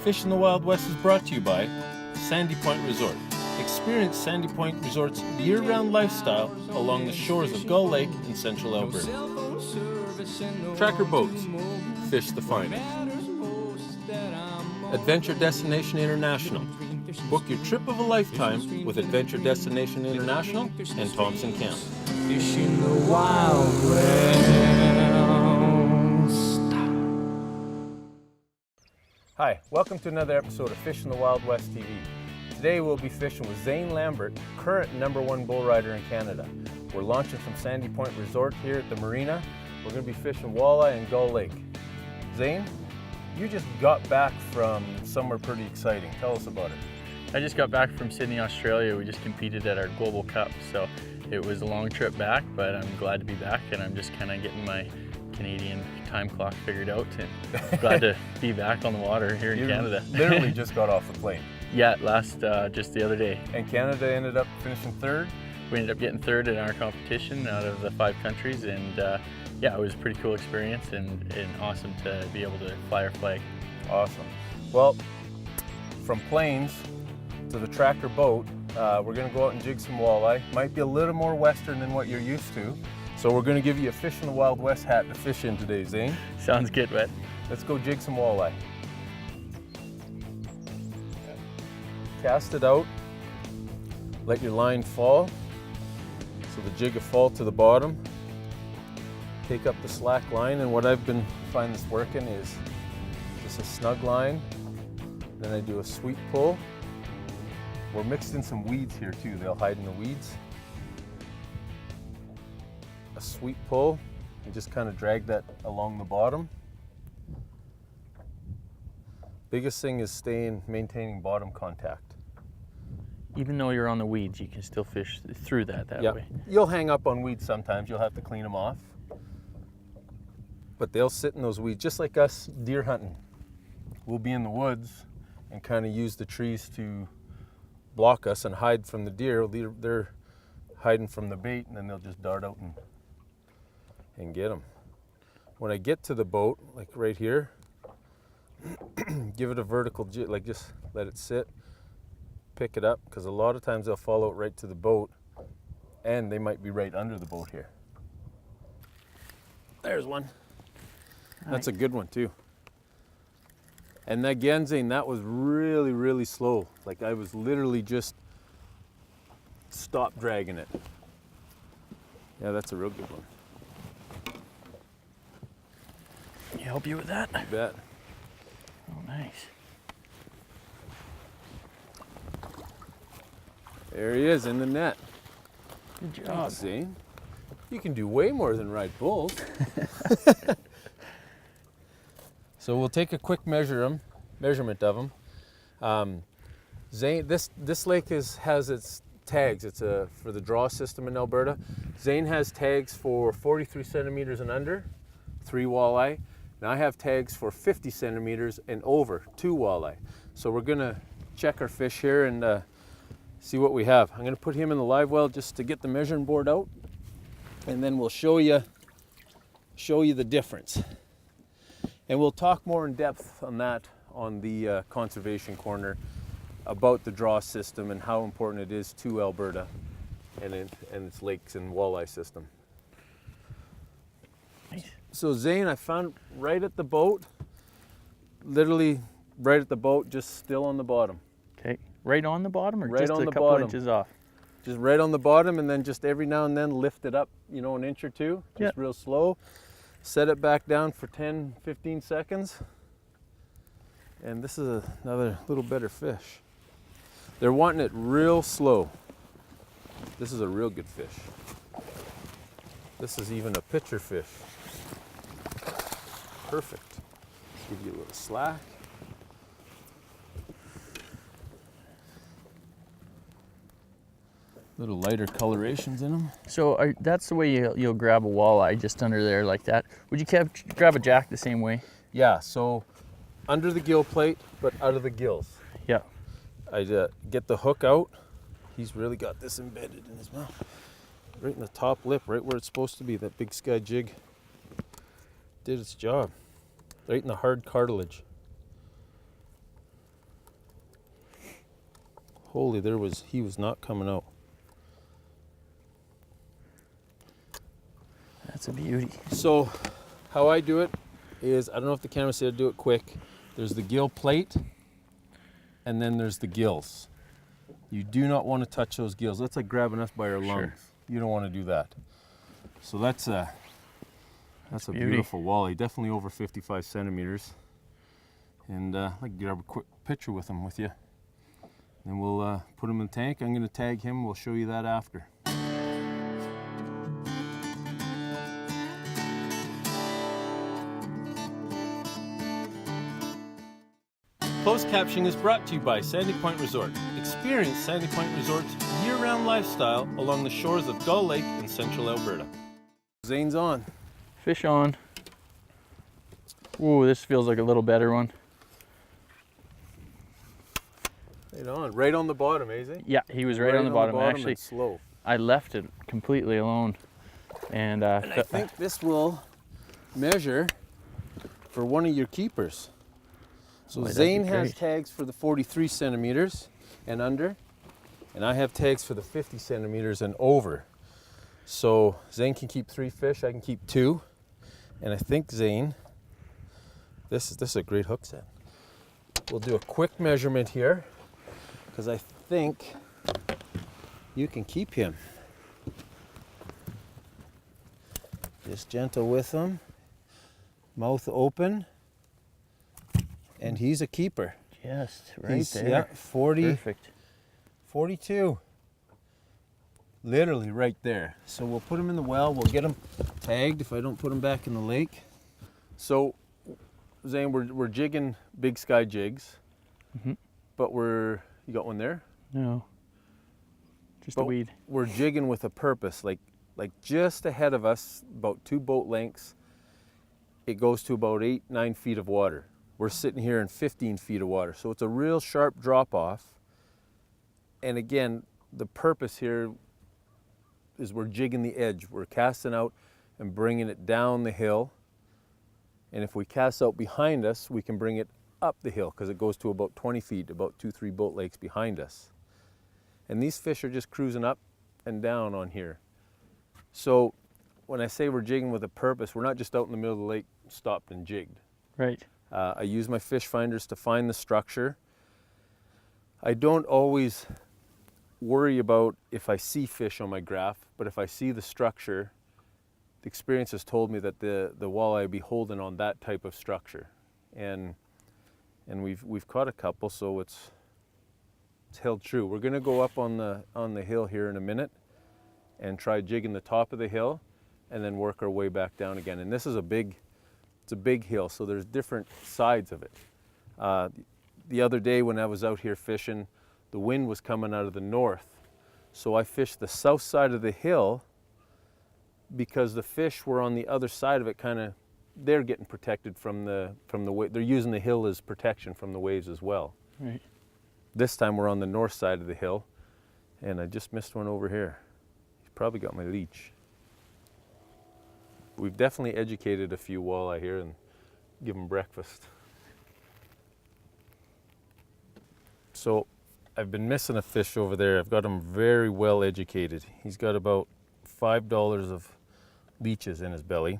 Fish in the Wild West is brought to you by Sandy Point Resort. Experience Sandy Point Resort's year-round lifestyle along the shores of Gull Lake in central Alberta. Tracker Boats, fish the finest. Adventure Destination International. Book your trip of a lifetime with Adventure Destination International and Thompson Camp. Fish in the Wild West. Hi, welcome to another episode of Fish in the Wild West TV. Today we'll be fishing with Zane Lambert, current #1 bull rider in Canada. We're launching from Sandy Point Resort here at the marina. We're going to be fishing walleye in Gull Lake. Zane, you just got back from somewhere pretty exciting. Tell us about it. I just got back from Sydney, Australia. We just competed at our Global Cup, so it was a long trip back, but I'm glad to be back, and I'm just kind of getting my Canadian time clock figured out, and glad to be back on the water here in Canada. Literally just got off the plane. Yeah, just the other day. And Canada ended up finishing third? We ended up getting third in our competition out of the 5 countries, and yeah, it was a pretty cool experience and awesome to be able to fly our flag. Awesome. Well, from planes to the tractor boat, we're going to go out and jig some walleye. Might be a little more western than what you're used to. So we're going to give you a Fish in the Wild West hat to fish in today, Zane. Sounds good, Wet. Let's go jig some walleye. Cast it out. Let your line fall. So the jig will fall to the bottom. Take up the slack line, and what I've been finding this working is just a snug line. Then I do a sweep pull. We're mixed in some weeds here too. They'll hide in the weeds. A sweep pull, and just kind of drag that along the bottom. Biggest thing is maintaining bottom contact. Even though you're on the weeds, you can still fish through that way. You'll hang up on weeds sometimes. You'll have to clean them off. But they'll sit in those weeds, just like us deer hunting. We'll be in the woods and kind of use the trees to block us and hide from the deer. They're hiding from the bait, and then they'll just dart out and get them. When I get to the boat, like right here, give it a vertical jig, like just let it sit, pick it up, because a lot of times they'll fall out right to the boat, and they might be right under the boat here. There's one. Nice. That's a good one too. And again, Zane, that was really, really slow. Like I was literally just stop dragging it. Yeah, that's a real good one. Can I help you with that? You bet. Oh, nice. There he is in the net. Good job. Thanks, Zane. You can do way more than ride bulls. So we'll take a quick measurement of them. Zane, this lake has its tags. It's for the draw system in Alberta. Zane has tags for 43 centimeters and under, 3 walleye. Now I have tags for 50 centimeters and over, 2 walleye. So we're gonna check our fish here and see what we have. I'm gonna put him in the live well just to get the measuring board out, and then we'll show you the difference. And we'll talk more in depth on that on the conservation corner about the draw system and how important it is to Alberta and its lakes and walleye system. Nice. So Zane, I found right at the boat, literally right at the boat, just still on the bottom. Okay, right on the bottom, or right just on a the couple bottom. inches off? Just right on the bottom, and then just every now and then lift it up, an inch or two, just real slow. Set it back down for 10, 15 seconds. And this is another little better fish. They're wanting it real slow. This is a real good fish. This is even a pitcher fish. Perfect. Give you a little slack. Little lighter colorations in them. So that's the way you'll grab a walleye, just under there like that. Would you grab a jack the same way? Yeah, so under the gill plate, but out of the gills. Yeah. I get the hook out. He's really got this embedded in his mouth. Right in the top lip, right where it's supposed to be. That big sky jig did its job. Right in the hard cartilage. Holy, he was not coming out. That's a beauty. So how I do it is, I don't know if the camera said do it quick. There's the gill plate, and then there's the gills. You do not want to touch those gills. That's like grabbing us by our lungs. You don't want to do that. So that's a beautiful walleye, definitely over 55 centimeters. And I'd like to grab a quick picture with him with you. And we'll put him in the tank. I'm going to tag him. We'll show you that after. Closed captioning is brought to you by Sandy Point Resort. Experience Sandy Point Resort's year-round lifestyle along the shores of Gull Lake in central Alberta. Zane's on. Fish on. Ooh, this feels like a little better one. Right on the bottom, eh, Zane? Yeah, he was right on the bottom. Actually, slow. I left it completely alone. And I think this will measure for one of your keepers. So Zane has tags for the 43 centimeters and under, and I have tags for the 50 centimeters and over. So Zane can keep 3 fish, I can keep 2. And I think Zane, this is a great hook set. We'll do a quick measurement here, because I think you can keep him. Just gentle with him, mouth open, and he's a keeper. Just right there. Yeah, 40. Perfect. 42. Literally right there. So we'll put him in the well. We'll get him tagged if I don't put him back in the lake. So, Zane, we're jigging big sky jigs, but you got one there? No, just a weed. We're jigging with a purpose. Like just ahead of us, about 2 boat lengths, it goes to about 8-9 feet of water. We're sitting here in 15 feet of water. So it's a real sharp drop off. And again, the purpose here is we're jigging the edge. We're casting out and bringing it down the hill. And if we cast out behind us, we can bring it up the hill because it goes to about 20 feet, about 2-3 boat lakes behind us. And these fish are just cruising up and down on here. So when I say we're jigging with a purpose, we're not just out in the middle of the lake, stopped and jigged. Right. I use my fish finders to find the structure. I don't always worry about if I see fish on my graph, but if I see the structure, the experience has told me that the walleye will be holding on that type of structure. And we've caught a couple, so it's held true. We're gonna go up on the hill here in a minute and try jigging the top of the hill and then work our way back down again. And this is it's a big hill, so there's different sides of it. The other day when I was out here fishing, the wind was coming out of the north. So I fished the south side of the hill because the fish were on the other side of it, they're getting protected from the wave. They're using the hill as protection from the waves as well. Right. This time we're on the north side of the hill, and I just missed one over here. He's probably got my leech. We've definitely educated a few walleye here and give them breakfast. So I've been missing a fish over there. I've got him very well educated. He's got about $5 of leeches in his belly,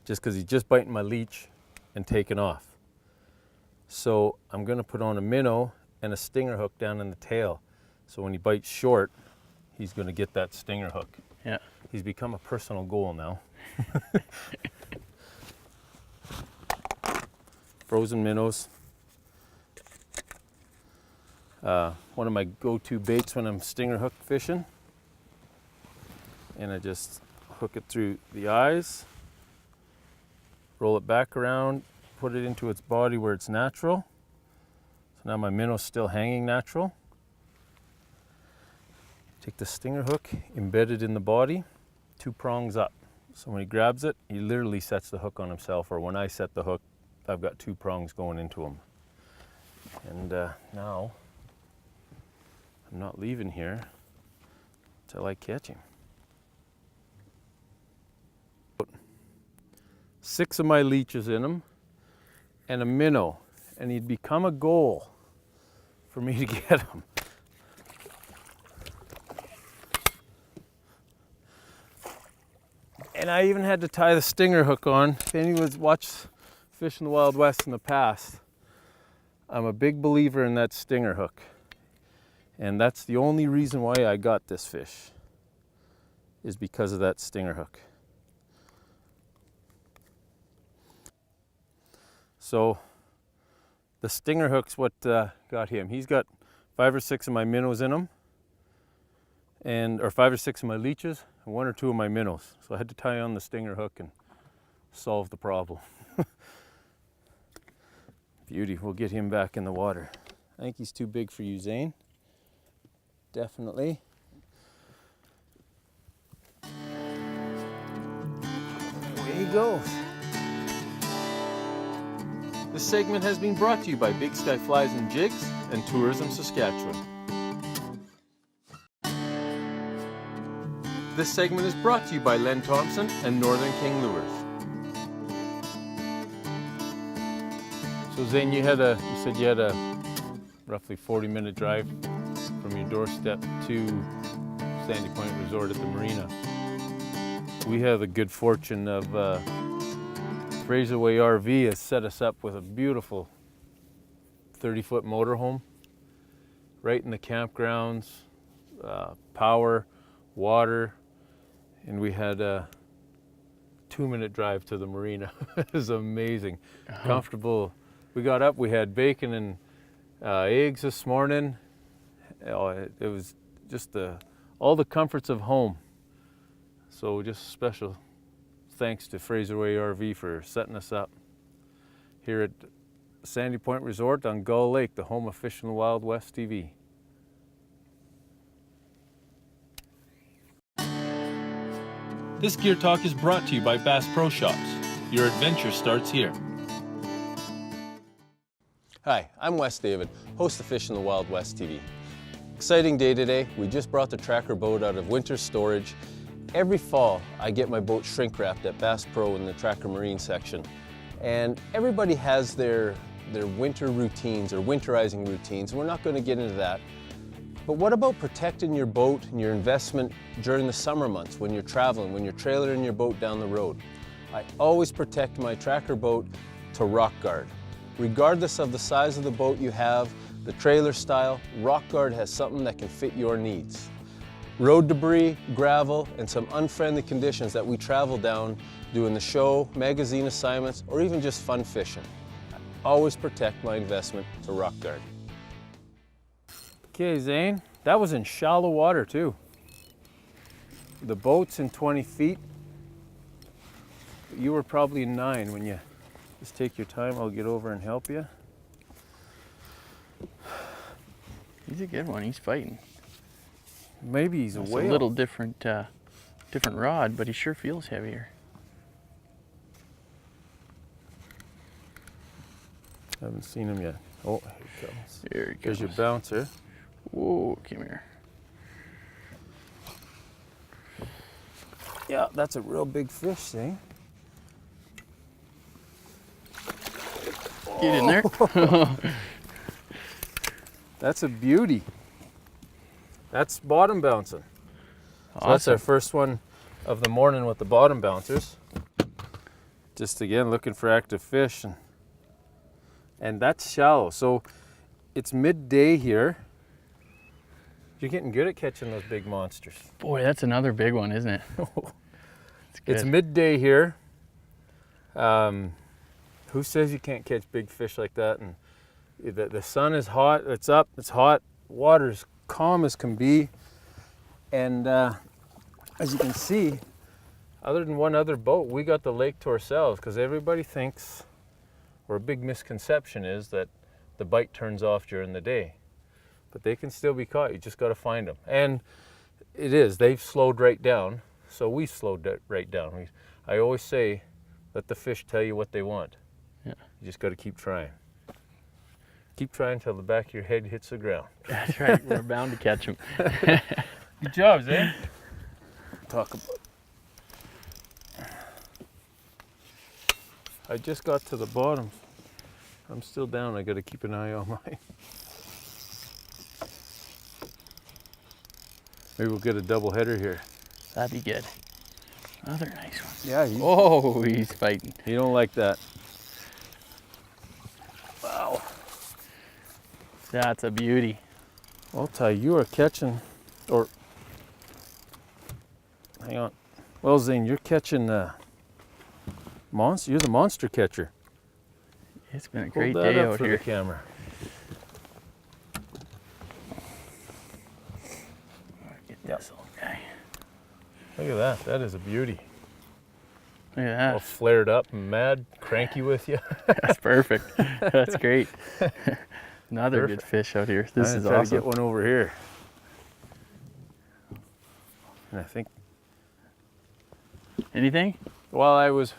just because he's just biting my leech and taking off. So I'm gonna put on a minnow and a stinger hook down in the tail. So when he bites short, he's gonna get that stinger hook. Yeah. He's become a personal goal now. Frozen minnows. One of my go-to baits when I'm stinger hook fishing. And I just hook it through the eyes, roll it back around, put it into its body where it's natural. So now my minnow's still hanging natural. Take the stinger hook, embed it in the body, 2 prongs up. So when he grabs it, he literally sets the hook on himself, or when I set the hook, I've got 2 prongs going into him. And now, I'm not leaving here until I catch him. 6 of my leeches in him and a minnow, and he'd become a goal for me to get him. I even had to tie the stinger hook on. If anyone's watched Fish in the Wild West in the past, I'm a big believer in that stinger hook. And that's the only reason why I got this fish, is because of that stinger hook. So the stinger hook's what got him. He's got 5 or 6 of my minnows in him, or 5 or 6 of my leeches, and 1 or 2 of my minnows. So I had to tie on the stinger hook and solve the problem. Beauty, we'll get him back in the water. I think he's too big for you, Zane. Definitely. Away he goes. This segment has been brought to you by Big Sky Flies and Jigs and Tourism Saskatchewan. This segment is brought to you by Len Thompson and Northern King Lures. So Zane, you said you had a roughly 40-minute drive from your doorstep to Sandy Point Resort at the marina. We have the good fortune of Fraserway RV has set us up with a beautiful 30-foot motorhome right in the campgrounds, power, water, and we had a 2-minute drive to the marina. It was amazing, comfortable. We got up, we had bacon and eggs this morning. It was just all the comforts of home. So just special thanks to Fraserway RV for setting us up here at Sandy Point Resort on Gull Lake, the home of Fish in the Wild West TV. This Gear Talk is brought to you by Bass Pro Shops. Your adventure starts here. Hi, I'm Wes David, host of Fish in the Wild West TV. Exciting day today. We just brought the tracker boat out of winter storage. Every fall, I get my boat shrink wrapped at Bass Pro in the Tracker Marine section. And everybody has their winter routines or winterizing routines, and we're not going to get into that. But what about protecting your boat and your investment during the summer months when you're traveling, when you're trailering your boat down the road? I always protect my tracker boat to rock guard. Regardless of the size of the boat you have, the trailer style, rock guard has something that can fit your needs. Road debris, gravel, and some unfriendly conditions that we travel down doing the show, magazine assignments, or even just fun fishing. I always protect my investment to rock guard. Okay, Zane, that was in shallow water too. The boat's in 20 feet. You were probably in 9 when you just take your time. I'll get over and help you. He's a good one. He's fighting. Maybe he's a whale. A little different rod, but he sure feels heavier. Haven't seen him yet. Oh, here he comes. Here he comes. There's your bouncer. Whoa, come here. Yeah, that's a real big fish, eh? Get in there. That's a beauty. That's bottom bouncing. Awesome. So that's our first one of the morning with the bottom bouncers. Just again looking for active fish, and that's shallow. So it's midday here. You're getting good at catching those big monsters. Boy, that's another big one, isn't it? It's midday here. Who says you can't catch big fish like that? And the sun is hot. It's up. It's hot. Water's calm as can be. And as you can see, other than one other boat, we got the lake to ourselves, because everybody thinks, or a big misconception is, that the bite turns off during the day. But they can still be caught. You just got to find them. And it is. They've slowed right down, so we slowed right down. I always say, let the fish tell you what they want. Yeah. You just got to keep trying. Keep trying until the back of your head hits the ground. That's right. We're bound to catch them. Good job, Zane. Talk about. I just got to the bottom. I'm still down. I got to keep an eye on mine. Maybe we'll get a double header here. That'd be good. Another nice one. Yeah, Oh, he's fighting. you don't like that. Wow. That's a beauty. Well, Ty, you are catching, or hang on. Well, Zane, you're catching monster. You're the monster catcher. It's been a great Hold that day up out for here. the camera. Get this old guy. Look at that. That is a beauty. Look at All that. flared up, mad, cranky with you. That's perfect. That's great. Another Perfect. good fish out here. This is try to awesome. get one over here. And I think Anything? while I was,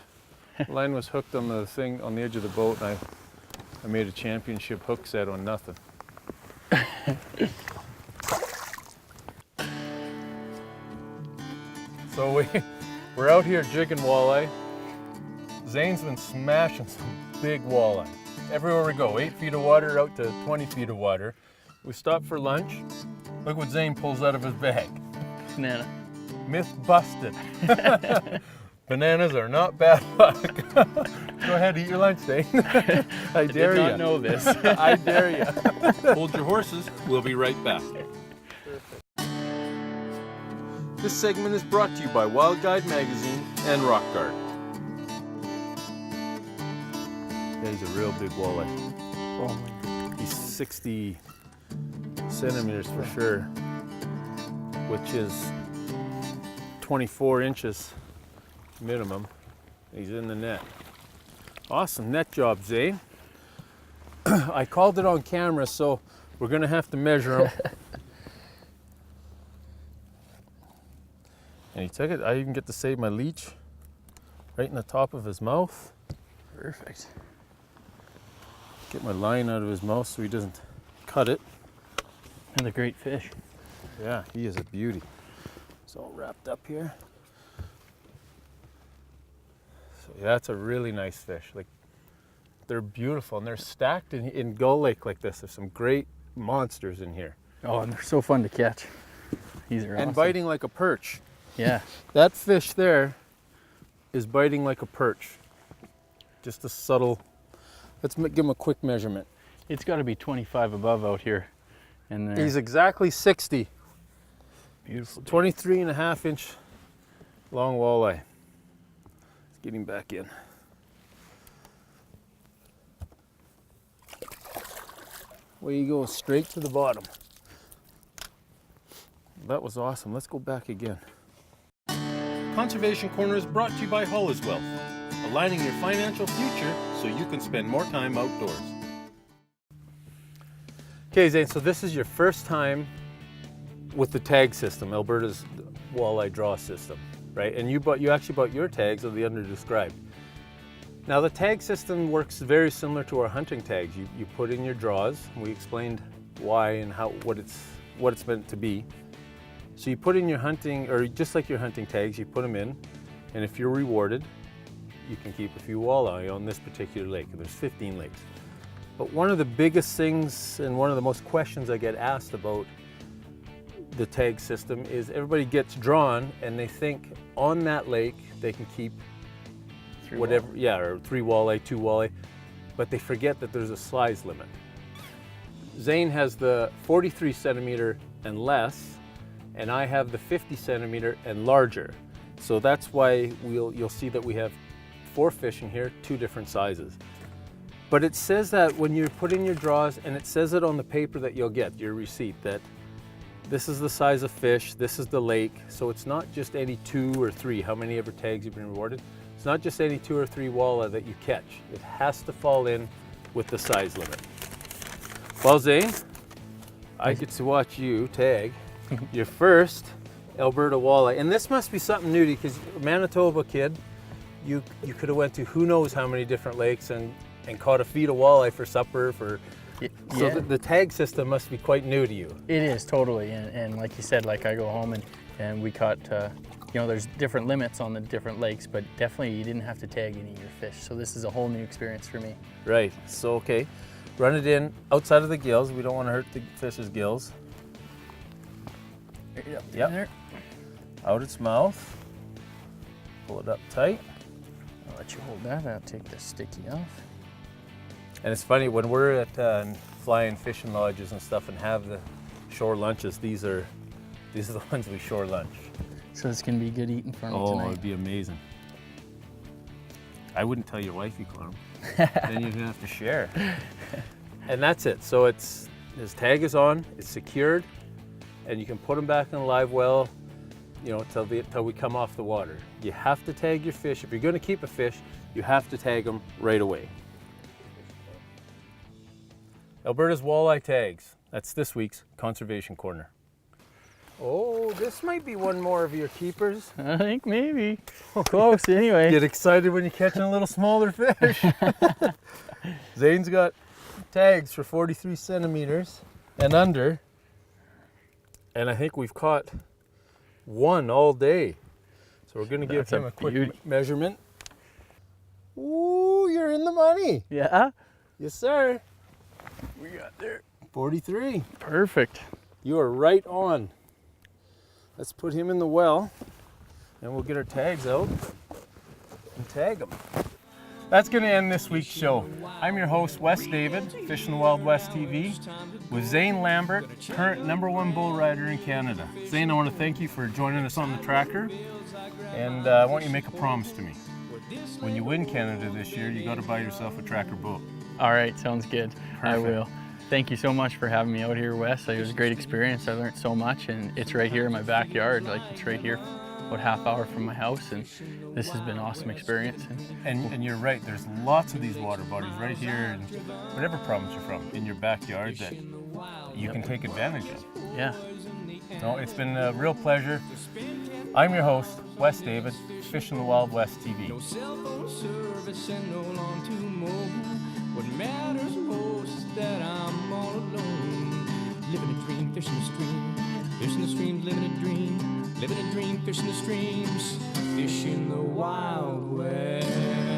line was hooked on the thing on the edge of the boat, and I made a championship hook set on nothing. So we're out here jigging walleye. Zane's been smashing some big walleye. Everywhere we go, 8 feet of water out to 20 feet of water. We stop for lunch. Look what Zane pulls out of his bag. Banana. Myth busted. Bananas are not bad luck. Go ahead, eat your lunch, Zane. I dare Did you. not know this. I dare you. Hold your horses. We'll be right back. This segment is brought to you by Wild Guide Magazine and Rock Guard. Yeah, he's a real big walleye. Oh, He's 60 centimeters for sure, which is 24 inches minimum. He's in the net. Awesome net job, Zane. I called it on camera, so we're gonna have to measure him. And he took it. I even get to save my leech right in the top of his mouth. perfect. Get my line out of his mouth so he doesn't cut it. Another great fish. Yeah, he is a beauty. It's all wrapped up here. So yeah, that's a really nice fish. Like, they're beautiful and they're stacked in Gull Lake like this. There's some great monsters in here. Oh, and they're so fun to catch. These are And awesome. biting like a perch. Yeah. That fish there is biting like a perch. Just a subtle, let's give him a quick measurement. It's got to be 25 above out here. And they're He's exactly 60. beautiful. 23 and a half inch long walleye. Let's get him back in. Way you go, straight to the bottom. That was awesome. Let's go back again. Conservation Corner is brought to you by Hull as Wealth, aligning your financial future so you can spend more time outdoors. Okay, Zane, so this is your first time with the tag system, Alberta's walleye draw system, right? And you actually bought your tags of the under-described. Now the tag system works very similar to our hunting tags. You put in your draws. We explained why and what it's meant to be. So you put in your hunting, or just like your hunting tags, you put them in, and if you're rewarded, you can keep a few walleye on this particular lake. And there's 15 lakes. But one of the biggest things and one of the most questions I get asked about the tag system is everybody gets drawn and they think on that lake they can keep whatever, yeah, or 3 walleye, 2 walleye, but they forget that there's a size limit. Zane has the 43 centimeter and less, and I have the 50 centimeter and larger. So that's why you'll see that we have 4 fish in here, 2 different sizes. But it says that when you put in your draws, and it says it on the paper that you'll get, your receipt, that this is the size of fish, this is the lake. So it's not just any 2 or 3, how many ever tags you've been rewarded. It's not just any 2 or 3 walleye that you catch. It has to fall in with the size limit. Well, Zane, I get to watch you tag your first Alberta walleye. And this must be something new to you, because Manitoba kid, you could have went to who knows how many different lakes and caught a feed of walleye for supper. So yeah. the tag system must be quite new to you. It is totally, and like you said, like I go home and we caught, you know, there's different limits on the different lakes, but definitely you didn't have to tag any of your fish. So this is a whole new experience for me. Right, so okay, run it in outside of the gills. We don't want to hurt the fish's gills. Yep. Yep. There. Out its mouth. Pull it up tight. I'll let you hold that. I'll take the sticky off. And it's funny, when we're at flying fishing lodges and stuff and have the shore lunches, these are the ones we shore lunch. So it's gonna be good eating for me Oh, tonight. it'd be amazing. I wouldn't tell your wife you caught them. Then you'd have to share. And that's it. So his tag is on, it's secured, and you can put them back in a live well, you know, till we come off the water. You have to tag your fish. If you're going to keep a fish, you have to tag them right away. Alberta's walleye tags. That's this week's Conservation Corner. Oh, this might be one more of your keepers. I think maybe. Close anyway. Get excited when you're catching a little smaller fish. Zane's got tags for 43 centimeters and under. And I think we've caught one all day. So we're gonna give him a quick measurement. Ooh, you're in the money. Yeah? Yes, sir. We got there. 43. Perfect. You are right on. Let's put him in the well, and we'll get our tags out and tag him. That's going to end this week's show. I'm your host, Wes David, Fishing the Wild West TV, with Zane Lambert, current #1 bull rider in Canada. Zane, I want to thank you for joining us on the tracker, and I want you to make a promise to me. When you win Canada this year, you got to buy yourself a tracker boat. All right, sounds good. I Perfect. will. Thank you so much for having me out here, Wes. It was a great experience. I learned so much, and it's right here in my backyard. Like, it's right here, about half hour from my house, and this has been an awesome experience. And you're right, there's lots of these water bodies right here in whatever province you're from, in your backyard that you can take advantage of. Yeah. No, it's been a real pleasure. I'm your host, Wes David, Fishing the Wild West TV. No cell phone service and no long to mobile. What matters most is that I'm all alone. Living a dream, fishing the stream, fishing the streams, living a dream, fishing the streams, fishing the Wild West.